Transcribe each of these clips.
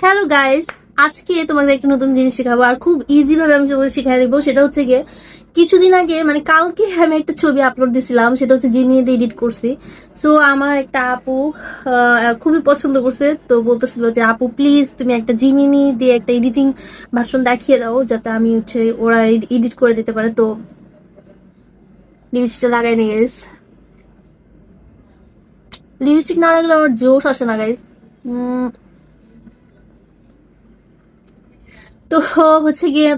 Hello guys, আজকে তোমাদের একটা নতুন জিনিস শেখাবো আর খুব ইজি ভাবে আমি তোমাদের শিখাই দিব। সেটা হচ্ছে গিয়ে কিছুদিন আগে মানে কালকে আমি একটা ছবি আপলোড দিছিলাম, সেটা হচ্ছে জিমিনি দিয়ে এডিট করছি। সো আমার একটা আপু খুবই পছন্দ করছে, তো বলতেছিল যে আপু প্লিজ তুমি একটা জিমিনি দিয়ে একটা এডিটিং ভার্সন দেখিয়ে দাও যাতে আমি হচ্ছে ওরা এডিট করে দিতে পারে। তো লিপস্টিকটা লাগাই নি গাইস, লিপস্টিক না লাগলে আমার জোশ আসে না গাইস। তো হচ্ছে গিয়ে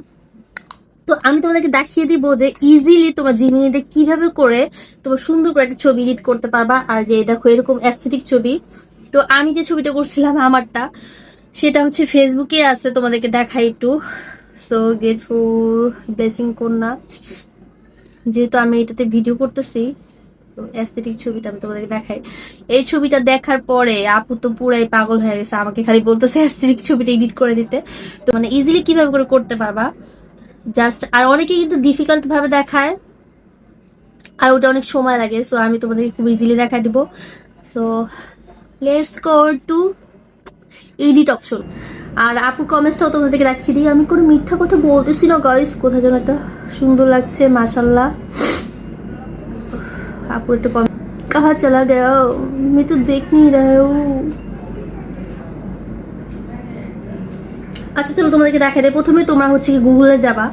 তো আমি তোমাদেরকে দেখিয়ে দিব যে ইজিলি তোমরা জিমিনিতে কিভাবে করে তোমার সুন্দর করে একটা ছবি এডিট করতে পারবা। আর যে দেখো এরকম অ্যাস্থেটিক ছবি, তো আমি যে ছবিটা করছিলাম আমারটা সেটা হচ্ছে ফেসবুকে আছে, তোমাদেরকে দেখাই একটু। সো গ্রেটফুল ব্লেসিং কন্যা, যেহেতু আমি এটাতে ভিডিও করতেছি অ্যাস্থেটিক ছবিটা আমি তোমাদেরকে দেখাই। এই ছবিটা দেখার পরে আপু তো পুরাই পাগল হয়ে গেছে, আমাকে খালি বলতেছে অ্যাস্থেটিক ছবিটা এডিট করে দিতে। তো মানে ইজিলি কিভাবে করে করতে পারবা জাস্ট। আর অনেকে কিন্তু ডিফিকাল্ট ভাবে দেখায় আর ওটা অনেক সময় লাগে, সো আমি তোমাদেরকে খুব ইজিলি দেখাই দিব। So let's go to edit option. আর আপুর কমেন্টসটাও তোমাদেরকে দেখিয়ে দিই, আমি কোনো মিথ্যা কথা বলতেছি না গাইস, কোথায় যেন একটা সুন্দর লাগছে মাশাল্লাহ। আপুর একটা কমেন্ট, कहाँ चला गया मैं तो देख नहीं रहा हूँ। আচ্ছা চলো তোমাদেরকে দেখাই দেয়। প্রথমে তোমরা হচ্ছে কি গুগলে যাবা,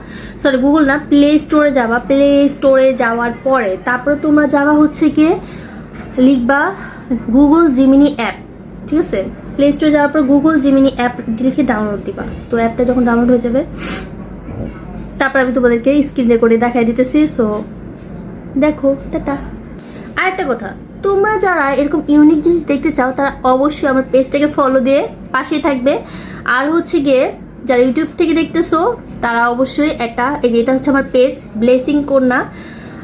সরি গুগল না, প্লে স্টোরে যাবা। প্লে স্টোরে যাওয়ার পরে তারপরে তোমরা যাবা হচ্ছে গিয়ে লিখবা গুগল জিমিনি অ্যাপ, ঠিক আছে। প্লে স্টোরে যাওয়ার পর গুগল জিমিনি অ্যাপ লিখে ডাউনলোড দিবা। তো অ্যাপটা যখন ডাউনলোড হয়ে যাবে তারপর আমি তোমাদেরকে স্ক্রিন রেকর্ডে দেখাই দিতেছি। সো দেখো টাটা। আরেকটা কথা, তোমরা যারা এরকম ইউনিক জিনিস দেখতে চাও তারা অবশ্যই আমার পেজটাকে ফলো দিয়ে পাশেই থাকবে। আর হচ্ছে গিয়ে যারা ইউটিউব থেকে দেখতেছো তারা অবশ্যই একটা, এই যে এটা হচ্ছে আমার পেজ ব্লেসিং কন্যা,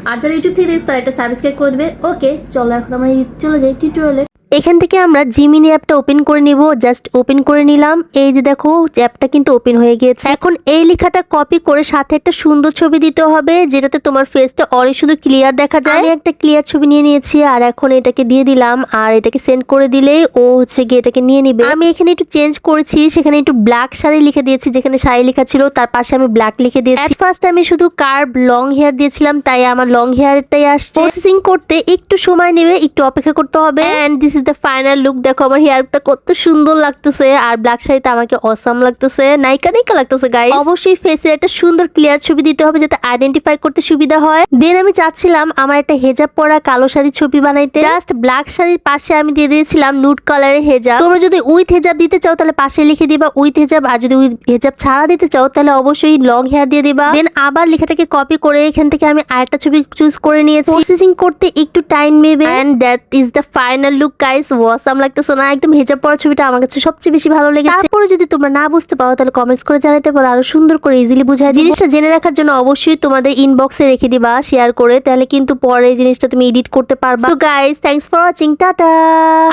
আর যারা ইউটিউব থেকে দেখছো তারা একটা সাবস্ক্রাইব করে দেবে। ওকে চলো এখন আমরা চলে যাই টিউটোরিয়ালে। এখান থেকে আমরা জিমিনি অ্যাপটা ওপেন করে নিব। জাস্ট ওপেন করে নিলাম, এই যে দেখো অ্যাপটা কিন্তু ওপেন হয়ে গিয়েছে। এখন এই লেখাটা কপি করে সাথে একটা সুন্দর ছবি দিতে হবে যেটাতে তোমার ফেসটা অনেক সুন্দর ক্লিয়ার দেখা যায়। আমি একটা ক্লিয়ার ছবি নিয়ে নিয়েছি আর এখন এটাকে দিয়ে দিলাম, আর এটাকে সেন্ড করে দিলেই ও হচ্ছে গিয়ে এটাকে নিয়ে নিবে। আমি এখানে একটু চেঞ্জ করেছি, সেখানে একটু ব্ল্যাক শাড়ি লিখে দিয়েছি, যেখানে শাড়ি লেখা ছিল তার পাশে আমি ব্ল্যাক লিখে দিয়েছি। ফার্স্ট আমি শুধু কার্ভ লং হেয়ার দিয়েছিলাম, তাই আমার লং হেয়ারটাই আসছে। প্রসেসিং করতে একটু সময় নেবে, একটু অপেক্ষা করতে হবে। And this is the final look. দেখো আমার হেয়ারটা কত সুন্দর লাগতেছে, আর ব্ল্যাক শাড়িতে আমাকে অসাম লাগতেছে, নায়িকা নায়িকা লাগতেছে গাইস। অবশ্যই ফেসের একটা সুন্দর ক্লিয়ার ছবি দিতে হবে যাতে আইডেন্টিফাই করতে সুবিধা হয়। দেন আমি চাচ্ছিলাম আমার একটা হেজাব পরা কালো শাড়ি ছবি বানাইতে। জাস্ট ব্ল্যাক শাড়ির পাশে আমি দিয়ে দিয়েছিলাম নুড কালারের হেজাব। তোমরা যদি উইথ হেজাব দিতে চাও তাহলে পাশে লিখে দিবা উইথ হেজাব, আর যদি উইথ হেজাব ছাড়া দিতে চাও তাহলে অবশ্যই লং হেয়ার দিয়ে দিবা। দেন আবার লেখাটাকে কপি করে এখান থেকে আমি আরেকটা ছবি চুজ করে নিয়েছি। প্রসেসিং করতে একটু টাইম নেবে। And that is the final look guys. Awesome লাগতেছে না? একদম হেজাব পরা ছবিটা আমার কাছে সবচেয়ে বেশি ভালো লেগেছে। তারপরে যদি তোমরা না বুঝতে পারো তাহলে কমেন্টস করে জানাতে পারো, আরো সুন্দর করে ইজিলি বুঝায়। জিনিসটা জেনে রাখার জন্য অবশ্যই তোমাদের ইনবক্সে রেখে দিবা শেয়ার করে, তাহলে কিন্তু পরে এই জিনিসটা তুমি এডিট করতে পারবা। So guys thanks for watching, tata.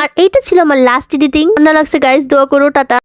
আর এইটা ছিল আমার লাস্ট এডিটিং। ভালো লাগছে গাইস, দোয়া করো, টাটা।